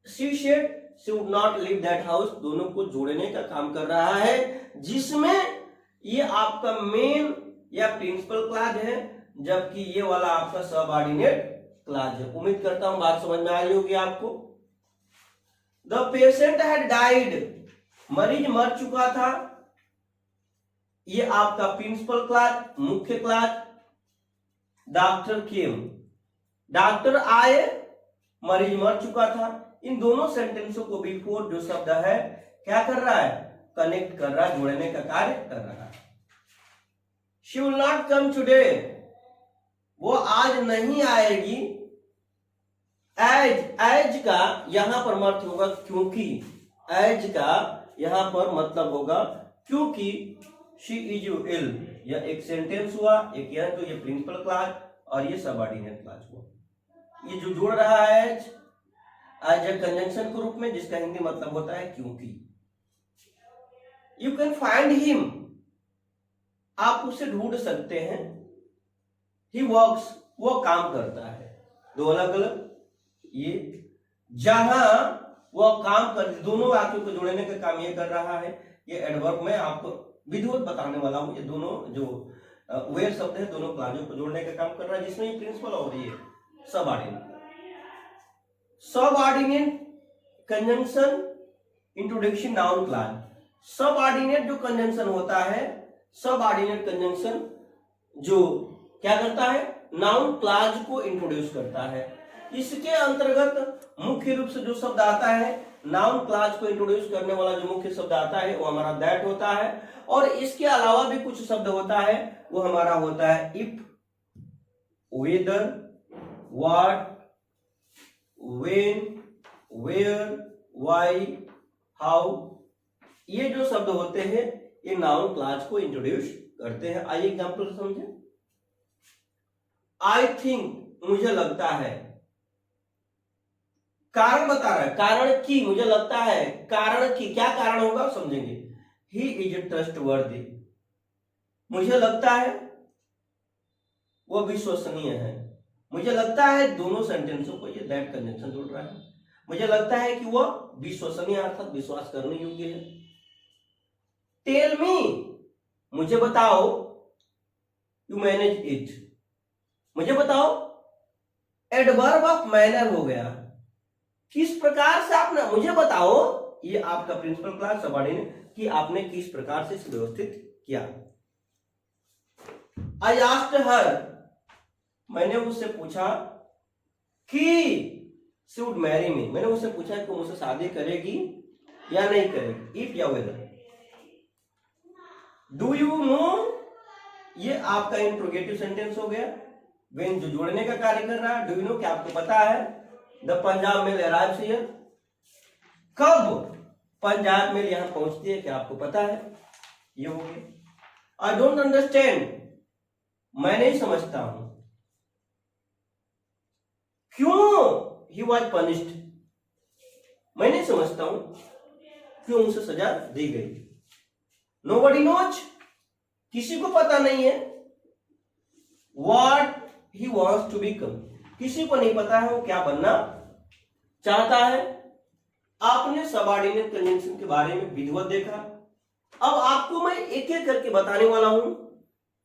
she said, she would not leave that house, दोनों को जोड़ने का काम कर रहा है, जिसमें ये आपका मेन या प्रिंसिपल क्लॉज है, जबकि ये वाला आपका सबऑर्डिनेट क्लॉज है। उम्मीद करता हूं बात समझ में आ रही होगी आपको। द पेशेंट हैड डाइड, मरीज मर चुका था, ये आपका प्रिंसिपल क्लॉज, मुख्य क्लॉज। डॉक्टर केम, डॉक्टर आए, मरीज मर चुका था। इन दोनों सेंटेंसों को बिफोर जो शब्द है क्या कर रहा है? कनेक्ट कर रहा है, जोड़ने का कार्य कर रहा है। She will not come today, वो आज नहीं आएगी। एज, एज का यहां पर मतलब होगा क्योंकि, एज का यहां पर मतलब होगा क्योंकि। शी इज इल, यह एक सेंटेंस हुआ, एक यह तो ये प्रिंसिपल क्लॉज और ये सबऑर्डिनेट क्लॉज हुआ। ये जो जोड़ रहा है एज ए कंजंक्शन के रूप में, जिसका हिंदी मतलब होता है क्योंकि। यू कैन फाइंड हिम, आप उसे ढूंढ सकते हैं। ही वर्क्स, वो काम करता है। दो अलग अलग, ये जहां वह काम कर, दोनों वाक्यों को जोड़ने का काम ये कर रहा है। ये एडवर्ब में आपको विधिवत बताने वाला हूं। ये दोनों जो वेयर शब्द है, दोनों क्लॉजों को जोड़ने का काम कर रहा है, जिसमें ये प्रिंसिपल और ये subordinate. Subordinate conjunction introduction noun clause. Subordinate जो कंजंक्शन होता है, सबऑर्डिनेट कंजंक्शन जो क्या करता है? नाउन क्लॉज को इंट्रोड्यूस करता है। इसके अंतर्गत मुख्य रूप से जो शब्द आता है, नाउन क्लॉज को इंट्रोड्यूस करने वाला जो मुख्य शब्द आता है वो हमारा दैट होता है। और इसके अलावा भी कुछ शब्द होता है, वो हमारा होता है if, whether, what, when, where, why, how. ये जो शब्द होते हैं ये नाउन क्लॉज को इंट्रोड्यूस करते हैं। आइए एग्जांपल समझें। आई थिंक, मुझे लगता है, कारण बता रहा है, कारण की, मुझे लगता है, कारण की, क्या कारण होगा समझेंगे। ही इज ट्रस्टवर्दी, मुझे लगता है वो विश्वसनीय है। मुझे लगता है, दोनों सेंटेंसों को ये दैट कंजंक्शन जोड़ रहा है। मुझे लगता है कि वह विश्वसनीय अर्थात विश्वास करने योग्य है। टेल मी, मुझे बताओ, यू मैनेज इट, मुझे बताओ, एडवर्ब ऑफ मैनर हो गया, किस प्रकार से आपने, मुझे बताओ, ये आपका प्रिंसिपल क्लॉज सबऑर्डिनेट कि आपने किस प्रकार से इसे व्यवस्थित किया। आई आस्क्ड हर, मैंने उससे पूछा कि शी वुड मैरी मी, मैंने उससे पूछा कि वो मुझसे शादी करेगी या नहीं करेगी। इफ या वेदर। डू यू नो, ये आपका इंट्रोगेटिव सेंटेंस हो गया। व्हेन जो जोड़ने का कार्य कर रहा है। डू यू नो, क्या आपको पता है। The Punjab mail arrives here, कब पंजाब मेल यहां पहुंचती है, क्या आपको पता है। ये हो गया। आई डोंट अंडरस्टैंड, मैं नहीं समझता हूं। क्यों, ही वॉज पनिश्ड, मैं नहीं समझता हूं क्यों उसे सजा दी गई। नोबडी नोज, किसी को पता नहीं है what he wants to become, किसी को नहीं पता है वो क्या बनना चाहता है। आपने सबऑर्डिनेट कंजंक्शन के बारे में विधिवत देखा। अब आपको मैं एक एक करके बताने वाला हूं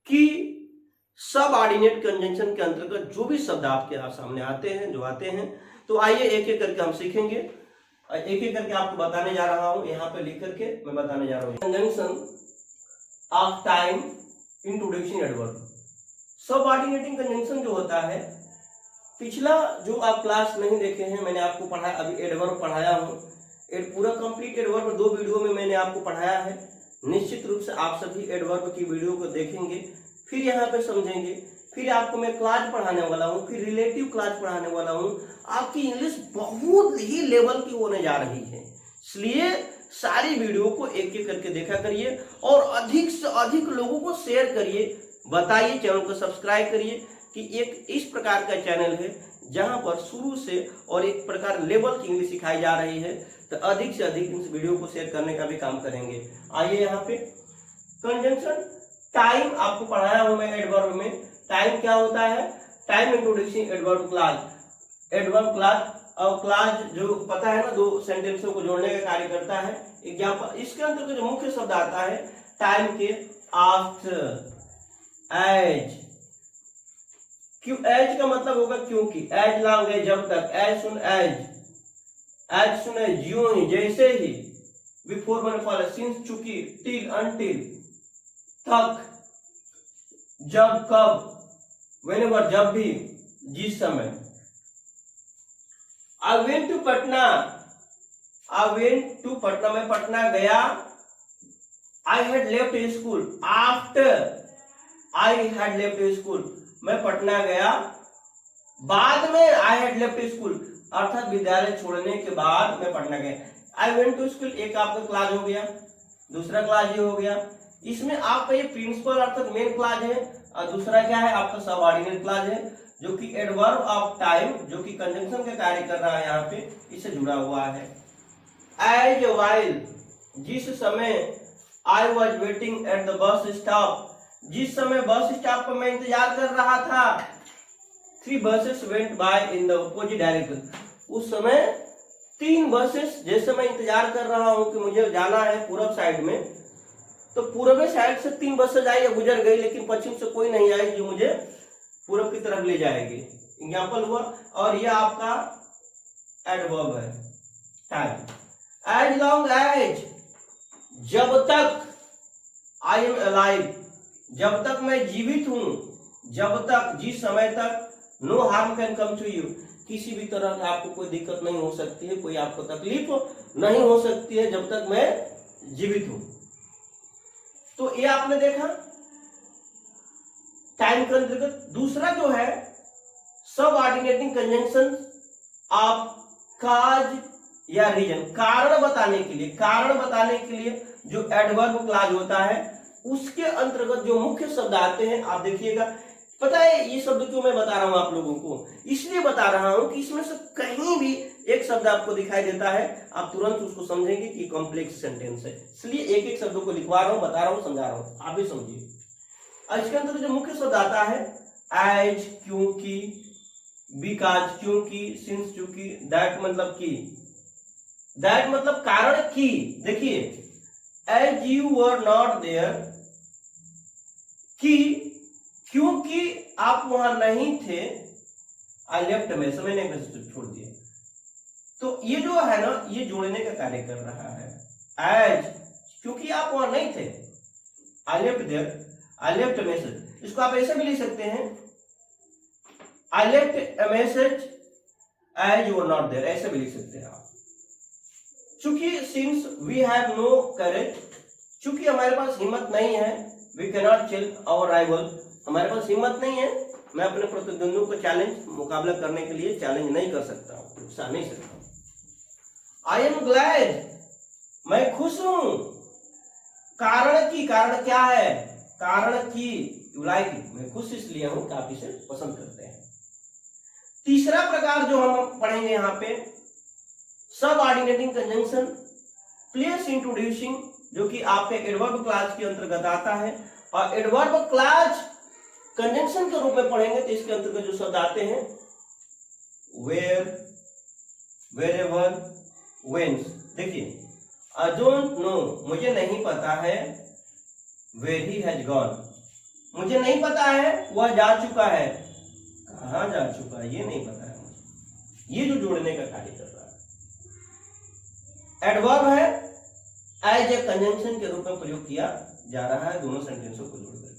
कि सबऑर्डिनेट कंजंक्शन के अंतर्गत जो भी शब्द आपके सामने आते हैं, जो आते हैं, तो आइए एक एक करके हम सीखेंगे। एक एक करके आपको बताने जा रहा हूं, यहां पे लिख करके मैं बताने जा रहा हूं। Conjunction of time, introduction, adverb. Subordinating conjunction जो होता है, पिछला जो आप क्लास नहीं देखे हैं, मैंने आपको पढ़ाया, अभी एडवर्ब पढ़ाया हूं। पूरा कंप्लीट एडवर्ब 2 वीडियो में मैंने आपको पढ़ाया है। निश्चित रूप से आप सभी एडवर्ब की वीडियो को देखेंगे, फिर यहाँ पे समझेंगे। फिर आपको मैं क्लास पढ़ाने वाला हूँ, फिर रिलेटिव क्लास पढ़ाने वाला हूँ। आपकी इंग्लिश बहुत ही लेवल की होने जा रही है, इसलिए सारी वीडियो को एक एक करके देखा करिए और अधिक से अधिक लोगों को शेयर करिए, बताइए, चैनल को सब्सक्राइब करिए कि एक इस प्रकार का चैनल है जहां पर शुरू से और एक प्रकार लेवल की इंग्लिश सिखाई जा रही है। तो अधिक से अधिक इस वीडियो को शेयर करने का भी काम करेंगे। आइए यहाँ पे कंजंक्शन टाइम आपको पढ़ाया हूं मैं एडवर्ब में। टाइम क्या होता है? Time introduction adverb class. Adverb class और क्लास जो पता है ना, 2 सेंटेंसों को जोड़ने का कार्य करता है। एग्जाम्पल, इसके अंतर्गत जो मुख्य शब्द आता है टाइम के आफ्टर, एज। क्यों? एज का मतलब होगा क्योंकि, एज लॉन्ग है जब तक, as soon as, as soon as, यूं ही, जैसे ही, बिफोर मैंने फॉलो, सिंस चूंकि, टिल अनटिल, तक, जब कब, व्हेनेवर जब भी, जिस समय। I went to Patna, I went to Patna, मैं पटना गया। I had left school after I had left school, मैं पटना गया बाद में। आई हैड लेफ्ट स्कूल अर्थात विद्यालय छोड़ने के बाद मैं पटना गया। आई वेंट टू स्कूल एक आपका क्लास हो गया, दूसरा क्लास ये हो गया। इसमें आपका ये प्रिंसिपल अर्थात मेन क्लास है और दूसरा क्या है आपका सबऑर्डिनेट क्लास है, जो कि एडवर्ब ऑफ टाइम, जो कि कंजंक्शन का कार्य कर रहा है यहाँ पे, इससे जुड़ा हुआ है। एज वाइल, जिस समय, I was waiting at the bus stop, जिस समय बस स्टॉप पर मैं इंतजार कर रहा था। 3 buses went by in the opposite direction, उस समय 3 बसेस, जैसे मैं इंतजार कर रहा हूं कि मुझे जाना है पूरब साइड में, तो पूर्वी साइड से 3 बसेस आई या गुजर गई, लेकिन पश्चिम से कोई नहीं आई जो मुझे पूरब की तरफ ले जाएगी। एग्जाम्पल हुआ। और ये आपका एडवर्ब है टाइम। एज लॉन्ग एज, जब तक, आई एम अलाइव, जब तक मैं जीवित हूं, जब तक, जिस समय तक, no harm can come to you, किसी भी तरह का आपको कोई दिक्कत नहीं हो सकती है, कोई आपको तकलीफ नहीं हो सकती है जब तक मैं जीवित हूं। तो ये आपने देखा टाइम के अंतर्गत। दूसरा जो है सबऑर्डिनेटिंग कंजंक्शन ऑफ काज या रीजन, कारण बताने के लिए, कारण बताने के लिए जो एडवर्ब क्लाज होता है, उसके अंतर्गत जो मुख्य शब्द आते हैं, आप देखिएगा। पता है ये शब्द क्यों मैं बता रहा हूं आप लोगों को? इसलिए बता रहा हूं कि इसमें से कहीं भी एक शब्द आपको दिखाई देता है, आप तुरंत उसको समझेंगे कि कॉम्प्लेक्स सेंटेंस है। इसलिए एक एक शब्दों को लिखवा रहा हूं, बता रहा हूं, समझा रहा हूं, आप भी समझिए। इसके अंदर जो मुख्य शब्द आता है एज, क्योंकि, बिकॉज क्योंकि, सिंस चूंकि, दैट मतलब कि, दैट मतलब कारण कि। देखिए, as you were not there, कि क्योंकि आप वहां नहीं थे, आई लेफ्ट मैसेज, मैंने मैसेज छोड़ दिया। तो ये जो है ना, ये जोड़ने का कार्य कर रहा है। एज, क्योंकि आप वहां नहीं थे, I left there, I left message. इसको आप ऐसे भी लिख सकते हैं, I left a message as you were not there, ऐसे भी लिख सकते हैं आप। चूंकि since we have no courage, चूंकि हमारे पास हिम्मत नहीं है, we can not chill our rival, हमारे पास हिम्मत नहीं है, मैं अपने प्रतिद्वंदियों को चैलेंज, मुकाबला करने के लिए चैलेंज नहीं कर सकता हूं, उत्साह नहीं सकता। आई एम ग्लैड, मैं खुश हूं। कारण की, कारण क्या है? कारण की, यू लाइक इट, मैं खुश इसलिए हूं कि आप इसे पसंद करते हैं। तीसरा प्रकार जो हम पढ़ेंगे यहाँ पे सबऑर्डिनेटिंग कंजंक्शन प्लेस इंट्रोड्यूसिंग, जो कि आपके एडवर्ब क्लॉज के अंतर्गत आता है, और एडवर्ब क्लॉज कंजंक्शन के रूप में पढ़ेंगे तो इसके अंतर्गत जो शब्द आते हैं वेयर, वेरेवर, व्हेन। देखिए आई डोंट नो, मुझे नहीं पता है, वेयर ही हैज गॉन, मुझे नहीं पता है वह जा चुका है, कहां जा चुका है ये नहीं पता है मुझे। ये जो जोड़ने का कार्य कर रहा है, एडवर्ब है, एज ए कंजंक्शन के रूप में प्रयोग किया जा रहा है दोनों सेंटेंसों को जोड़ करके।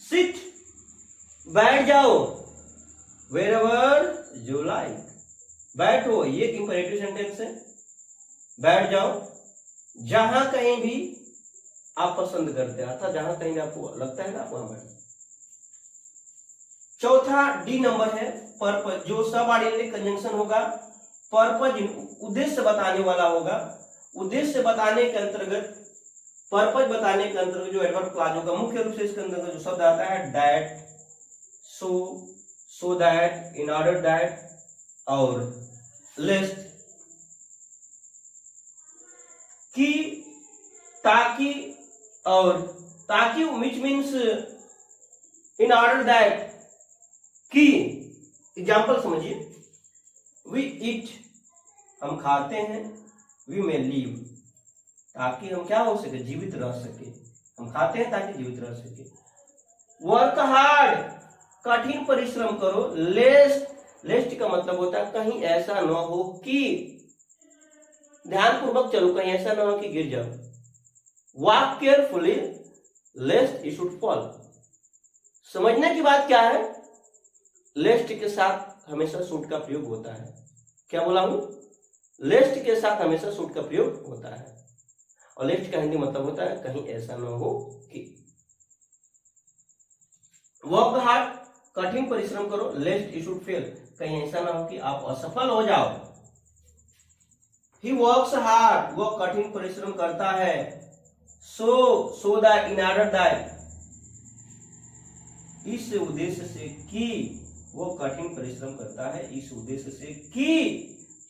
सिट, बैठ जाओ, वेरेवर यू लाइक, बैठो, ये इंपरेटिव सेंटेंस है, बैठ जाओ जहां कहीं भी आप पसंद करते हैं, अर्थात जहां कहीं भी आपको लगता है ना आप वहां बैठ। चौथा डी नंबर है पर्पज, जो सबऑर्डिनेट कंजंक्शन होगा, पर्पज उद्देश्य बताने वाला होगा। उद्देश्य बताने के अंतर्गत, पर्पज बताने के अंतर्गत जो एडवर्ब क्लॉज होगा, मुख्य रूप से इसके अंतर्गत जो शब्द आता है that, so that, in order that और लेस्ट, कि, ताकि और ताकि, which means in order that, कि। एग्जाम्पल समझिए, वी ईट, हम खाते हैं, वी मे लीव, ताकि हम क्या हो सके, जीवित रह सके, हम खाते हैं ताकि जीवित रह सके। वर्क हार्ड, कठिन परिश्रम करो, लेस्ट, लेस्ट का मतलब होता है कहीं ऐसा न हो कि, ध्यानपूर्वक चलो कहीं ऐसा न हो कि गिर जाओ। Walk carefully लेस्ट you should fall, समझने की बात क्या है, लेस्ट के साथ हमेशा शुड का प्रयोग होता है। क्या बोला हूं, लेस्ट के साथ हमेशा शुड का प्रयोग होता है, और लेस्ट का हिंदी मतलब होता है कहीं ऐसा न हो कि। वर्क हार्ड, कठिन परिश्रम करो, लेस्ट यू शुड फेल, कहीं ऐसा ना हो कि आप असफल हो जाओ। ही वर्क्स हार्ड, वो कठिन परिश्रम करता है, so that, in order that, इस उद्देश्य से कि, वो कठिन परिश्रम करता है इस उद्देश्य से कि,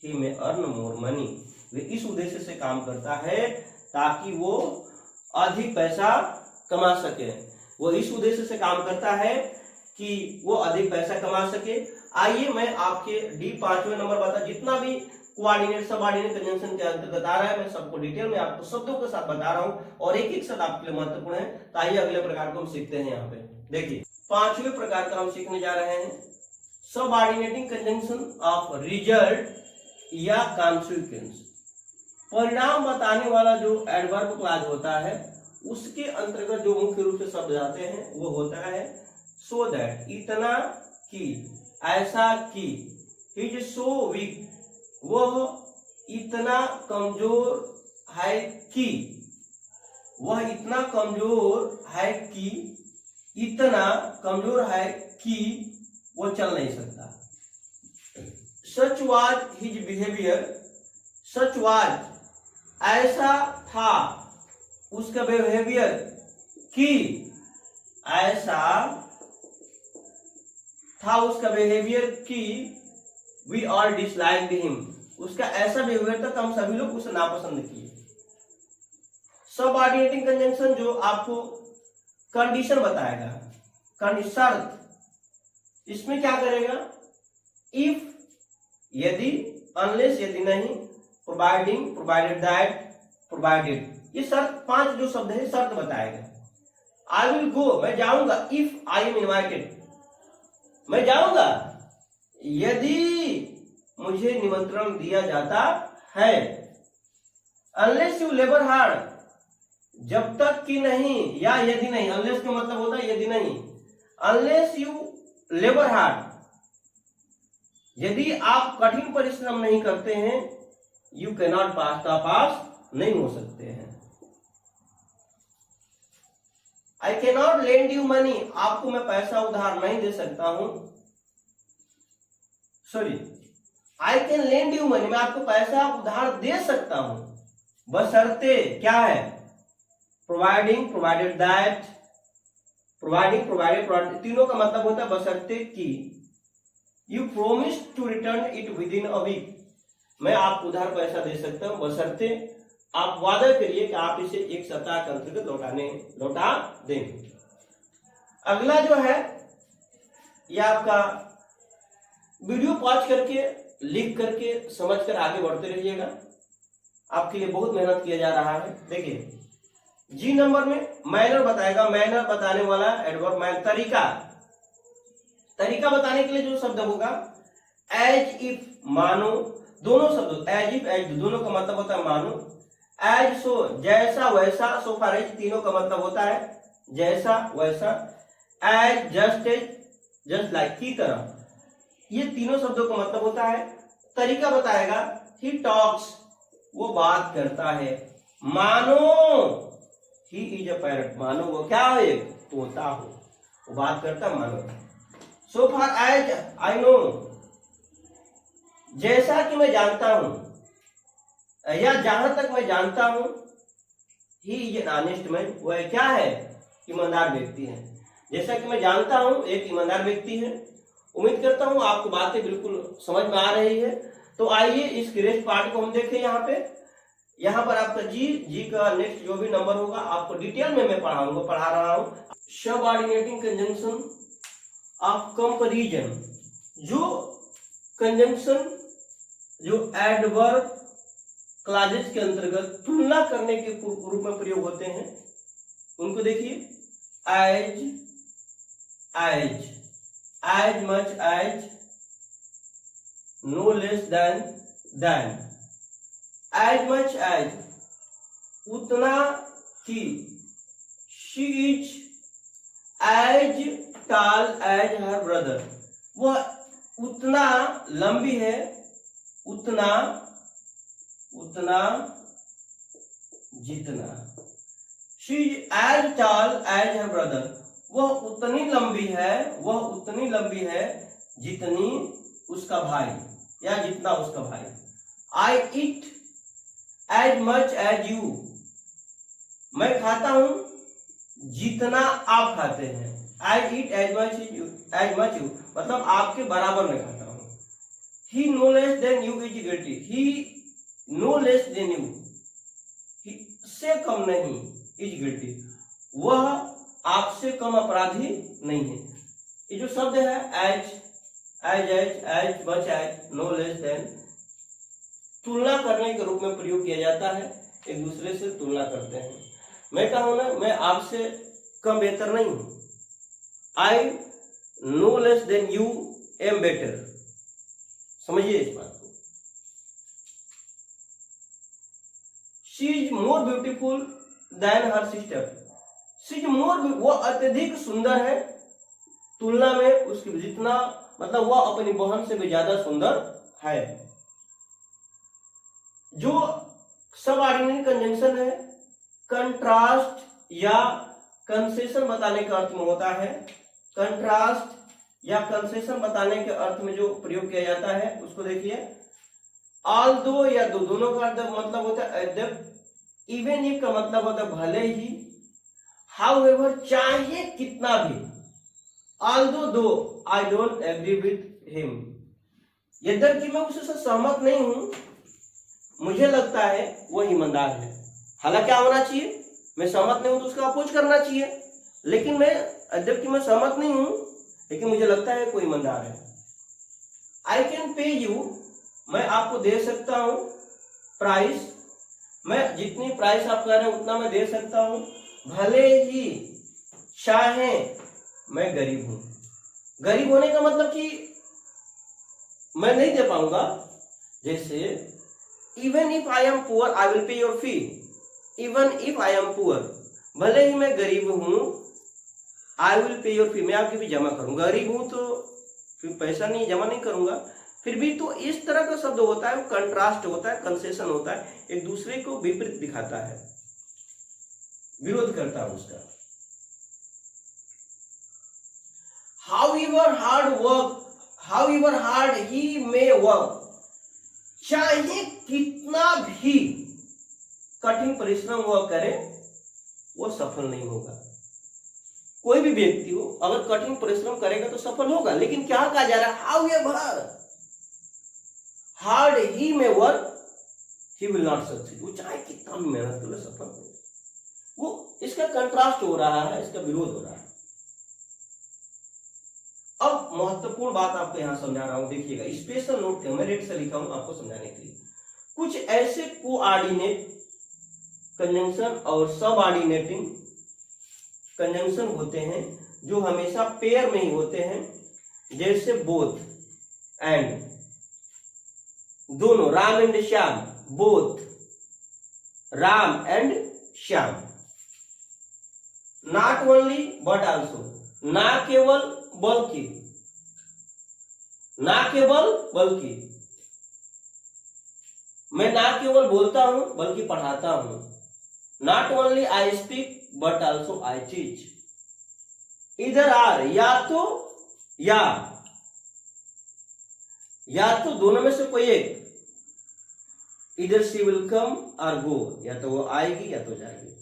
ही में अर्न मोर मनी, वे इस उद्देश्य से काम करता है ताकि वो अधिक पैसा कमा सके, वो इस उद्देश्य से काम करता है कि वो अधिक पैसा कमा सके। आइए मैं आपके डी 5वें नंबर बता, जितना भी कोऑर्डिनेट सबऑर्डिनेट कंजंक्शन के अंतर्गत आ रहा है मैं सबको डिटेल में आपको शब्दों के साथ बता रहा हूं, और एक एक शब्द आपके लिए महत्वपूर्ण है। तो आइए अगले प्रकार को हम सीखते हैं। यहाँ पे देखिए 5वें प्रकार का हम सीखने जा रहे हैं, सबऑर्डिनेटिंग कंजंक्शन ऑफ रिजल्ट या कॉन्सिक्वेंस। परिणाम बताने वाला जो एडवर्ब क्लॉज होता है उसके अंतर्गत जो मुख्य रूप से शब्द आते हैं वो होता है सो दैट, इतना कि, ऐसा कि, ही इज सो वीक, वह इतना कमजोर है कि, वह इतना कमजोर है कि, इतना कमजोर है कि वो चल नहीं सकता। Such was his behaviour, such was, ऐसा था उसका बिहेवियर, कि, ऐसा था उसका बिहेवियर कि, वी ऑल डिसलाइक्ड हिम, उसका ऐसा बिहेवियर था कि हम सभी लोग उसे नापसंद किए। सबऑर्डिनेटिंग कंजंक्शन जो आपको कंडीशन बताएगा, शर्त, इसमें क्या करेगा, इफ, यदि, अनलेस, यदि नहीं, प्रोवाइडिंग, प्रोवाइडेड दैट, प्रोवाइडेड, ये शर्त 5 जो शब्द है शर्त बताएगा। आई विल गो, मैं जाऊंगा, इफ आई एम इनवाइटेड, मैं जाऊंगा यदि मुझे निमंत्रण दिया जाता है। अनलेस यू लेबर हार्ड, जब तक कि नहीं, या यदि नहीं, अनलेस का मतलब होता है यदि नहीं, अनलेस यू लेबर हार्ड, यदि आप कठिन परिश्रम नहीं करते हैं, यू कैन नॉट पास, का पास नहीं हो सकते हैं। I can not lend you money, आपको मैं पैसा उधार नहीं दे सकता हूं। Sorry, I can lend you money, मैं आपको पैसा उधार दे सकता हूं, बशर्ते क्या है, providing, provided that, providing, provided, तीनों का मतलब होता है बशर्ते कि, you promise to return it within a week, मैं आपको उधार पैसा दे सकता हूं, बशर्ते आप वादा करिए कि आप इसे 1 सप्ताह के अंतर्गत लौटा देंगे। अगला जो है ये आपका वीडियो पॉज करके, लिख करके, समझ कर आगे बढ़ते रहिएगा, आपके लिए बहुत मेहनत किया जा रहा है। देखिए जी नंबर में मैनर बताएगा, मैनर बताने वाला एडवर्ब मैन, तरीका बताने के लिए जो शब्द होगा एज इफ, मानो, दोनों शब्द एज इफ एज दोनों का मतलब होता है मानो, एज सो जैसा वैसा, सो फार एज तीनों का मतलब होता है जैसा वैसा, एज जस्ट लाइक की तरह, ये तीनों शब्दों का मतलब होता है। तरीका बताएगा ही टॉक्स, वो बात करता है, मानो ही इज अ पैरट, मानो वो क्या हो, एक तोता हो, वो बात करता है मानो। सो फार एज आई नो, जैसा कि मैं जानता हूं, या जहां तक मैं जानता हूं, he is an honest man, वह क्या है, ईमानदार व्यक्ति है। जैसा कि मैं जानता हूं एक ईमानदार व्यक्ति है। उम्मीद करता हूं आपको बातें बिल्कुल समझ में आ रही है। तो आइए इस क्रेस्ट पार्ट को हम देखें। यहाँ पर आपका जी का नेक्स्ट जो भी नंबर होगा आपको डिटेल में मैं पढ़ा रहा हूं। सबऑर्डिनेटिंग कंजंक्शन ऑफ कंपैरिजन, जो कंजंक्शन जो एडवर्ब क्लॉजेस के अंतर्गत तुलना करने के रूप में प्रयोग होते हैं, उनको देखिए। As much as, no less than, as much as उतना कि, she is as tall as her brother, वह उतना लंबी है, उतना जितना, she is as tall as her brother, वह उतनी लंबी है जितनी उसका भाई, या जितना उसका भाई। I eat as much as you, मैं खाता हूं जितना आप खाते हैं। I eat as much you मतलब आपके बराबर में खाता हूं। He no less than you is guilty, he no less than you, से कम नहीं, इज गिल्टी, वह आपसे कम अपराधी नहीं है। ये जो शब्द है as much as, no less than, तुलना करने के रूप में प्रयोग किया जाता है, एक दूसरे से तुलना करते हैं। मैं कहूं ना, मैं आपसे कम बेहतर नहीं हूं। I know less than you am better, समझिए इस बात को। She is more beautiful then her sister, she is more, वो अत्यधिक सुंदर है तुलना में उसकी, जितना मतलब वह अपनी बहन से भी ज्यादा सुंदर है। जो सबऑर्डिनेट कंजंक्शन है कंट्रास्ट या कंसेशन बताने के अर्थ में होता है। कंट्रास्ट या कंसेशन बताने के अर्थ में जो प्रयोग किया जाता है उसको देखिए। ऑल्दो या दोनों का मतलब होता है यद्यप, इवन इफ का मतलब होता है भले ही, हाउएवर चाहे कितना भी, although though I don't agree with him, यद्यपि मैं उससे सहमत नहीं हूं, मुझे लगता है वो ईमानदार है। हालांकि क्या होना चाहिए, मैं सहमत नहीं हूं तो उसका अपोज करना चाहिए, लेकिन यद्यपि मैं सहमत नहीं हूं लेकिन मुझे लगता है कोई ईमानदार है। आई कैन पे यू, मैं आपको दे सकता हूं प्राइस, मैं जितनी प्राइस आप कह रहे हैं उतना मैं दे सकता हूं, भले ही चाहे मैं गरीब हूं। गरीब होने का मतलब कि मैं नहीं दे पाऊंगा, जैसे even if I am poor I will pay your fee, even if I am poor, भले ही मैं गरीब हूं, आई विल पे योर फी, मैं आपकी भी जमा करूंगा। गरीब हूं तो फिर पैसा नहीं जमा नहीं करूंगा, फिर भी तो इस तरह का शब्द होता है, कंट्रास्ट होता है, कंसेशन होता है, एक दूसरे को विपरीत दिखाता है, विरोध करता है उसका। However hard he may work, चाहे कितना भी कठिन परिश्रम वह करे वो सफल नहीं होगा। कोई भी व्यक्ति हो अगर कठिन परिश्रम करेगा तो सफल होगा, लेकिन क्या कहा जा रहा है, हार्ड ही में work he will not succeed. वो चाहे कितना भी मेहनत कर ले सफल हो, वो इसका कंट्रास्ट हो रहा है, इसका विरोध हो रहा है। अब महत्वपूर्ण बात आपको यहां समझा रहा हूं, देखिएगा स्पेशल नोट मैं रेड से लिखा हूं आपको समझाने के लिए। कुछ ऐसे कोऑर्डिनेट कंजंक्शन और सब ऑर्डिनेटिंग कंजंक्शन होते हैं जो हमेशा पेयर में ही होते हैं, जैसे बोथ एंड, दोनों, Ram and Shyam, both, Ram and Shyam. Not only but also, ना केवल बल्कि, ना केवल बल्कि, मैं ना केवल बोलता हूं बल्कि पढ़ाता हूं। Not only I speak but also I teach. इधर आर, या तो दोनों में से कोई एक, इधर शी विल कम और गो, या तो वो आएगी या तो जाएगी।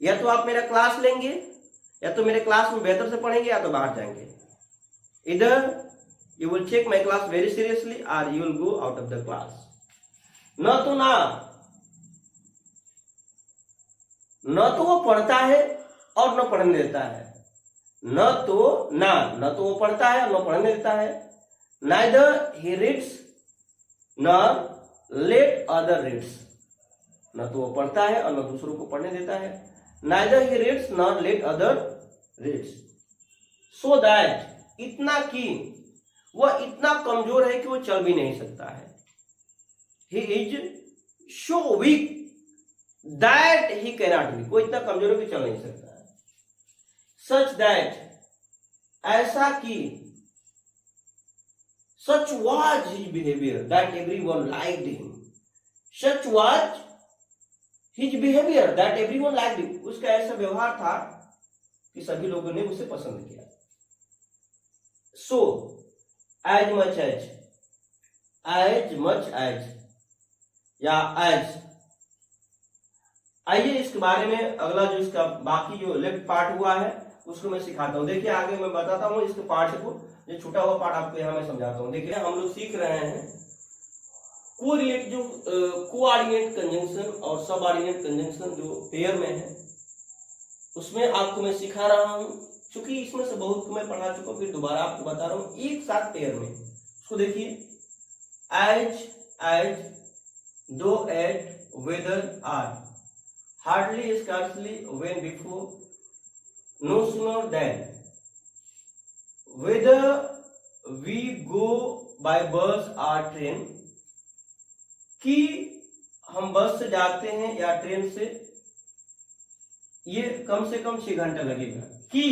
या तो आप मेरा क्लास लेंगे, या तो मेरे क्लास में बेहतर से पढ़ेंगे, या तो बाहर जाएंगे। इधर you will take my class very seriously और you will go out of the class. न तो वो पढ़ता है और न पढ़ने देता है, न तो वो पढ़ता है और न पढ़ने देता है। neither he reads nor let other reads, न तो वो पढ़ता है और न दूसरों को पढ़ने देता है। neither he reads nor let other reads, so that, इतना कि वह इतना कमजोर है कि वो चल भी नहीं सकता है। he is so weak that he cannot be, वो इतना कमजोर है कि चल नहीं सकता है। such that, ऐसा कि, such was his behavior that everyone liked him, such was his behavior that everyone liked him, उसका ऐसा व्यवहार था कि सभी लोगों ने उसे पसंद किया। so as much as या as, आइए इसके बारे में अगला जो इसका बाकी जो लेफ्ट पार्ट हुआ है उसको मैं सिखाता हूं। देखिए आगे मैं बताता हूं इसके पार्ट को, जो छूटा हुआ पार्ट आपको यहां मैं समझाता हूं। देखिए हम लोग सीख रहे हैं कोरिलेट जो कोऑर्डिनेट कंजंक्शन और सब ऑर्डिनेट कंजंक्शन जो पेयर में है, उसमें आपको मैं सिखा रहा हूं। क्योंकि इसमें से बहुत को मैं पढ़ा चुका, फिर दोबारा आपको बता रहा हूं एक साथ पेयर में। उसको देखिए, as, though, at, whether, or, hardly, scarcely, when, before, no sooner than, whether we go by bus or train, कि हम बस से जाते हैं या ट्रेन से, ये कम से कम 6 घंटा लगेगा। कि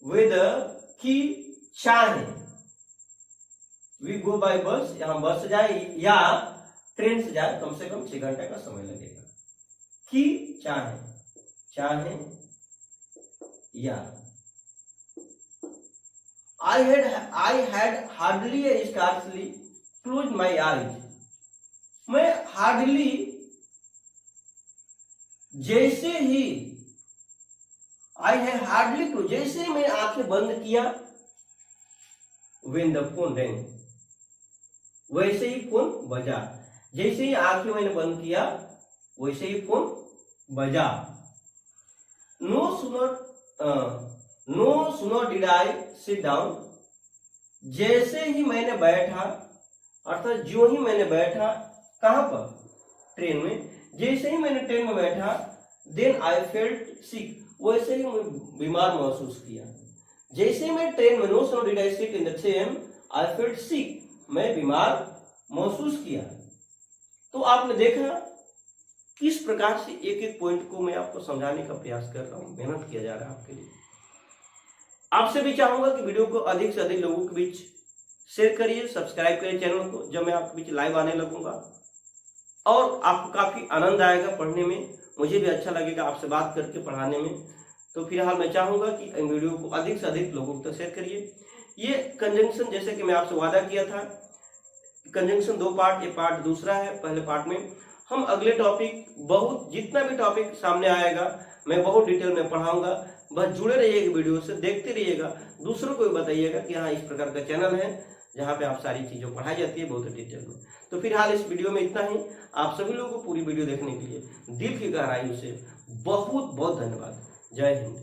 whether, कि चाहे, we go by bus, या हम बस से जाए या ट्रेन से जाए, कम से कम 6 घंटे का समय लगेगा। कि चाहे या। I had hardly scarcely closed my eyes, मैं hardly, जैसे ही, I had hardly closed, जैसे ही मैंने आंखें बंद किया, when the phone rang, वैसे ही फोन बजा। जैसे ही आंखें मैंने बंद किया वैसे ही फोन बजा। No sooner did I sit down, जैसे ही मैंने बैठा, अर्थात जो ही मैंने बैठा, कहां पर, ट्रेन में, जैसे ही मैंने ट्रेन में बैठा, then I felt sick, वैसे ही मैं बीमार महसूस किया। जैसे ही मैं ट्रेन में, no sooner did I sit in the train, I felt sick, मैं बीमार महसूस किया। तो आपने देखा किस प्रकार से एक एक पॉइंट को मैं आपको समझाने का प्रयास कर रहा हूं, मेहनत किया जा रहा है आपके लिए। आपसे भी चाहूंगा कि वीडियो को अधिक से अधिक लोगों के बीच शेयर करिए, सब्सक्राइब करिए चैनल को, जब मैं आपके बीच लाइव आने लगूंगा, और आपको काफी आनंद आएगा पढ़ने में, मुझे भी अच्छा लगेगा आपसे बात करके पढ़ाने में। तो फिलहाल मैं चाहूंगा कि इन वीडियो को अधिक से अधिक लोगों तक शेयर करिए। ये कंजंक्शन, जैसे कि मैं आपसे वादा किया था, कंजंक्शन 2 पार्ट, ये पार्ट दूसरा है। पहले पार्ट में हम अगले टॉपिक, बहुत जितना भी टॉपिक सामने आएगा मैं बहुत डिटेल में पढ़ाऊंगा। बस जुड़े रहिएगा वीडियो से, देखते रहिएगा, दूसरों को भी बताइएगा कि हाँ इस प्रकार का चैनल है जहाँ पे आप सारी चीज़ें पढ़ाई जाती है बहुत डिटेल में। तो फिलहाल इस वीडियो में इतना ही। आप सभी लोगों को पूरी वीडियो देखने के लिए दिल की गहराइयों से बहुत बहुत धन्यवाद। जय हिंद।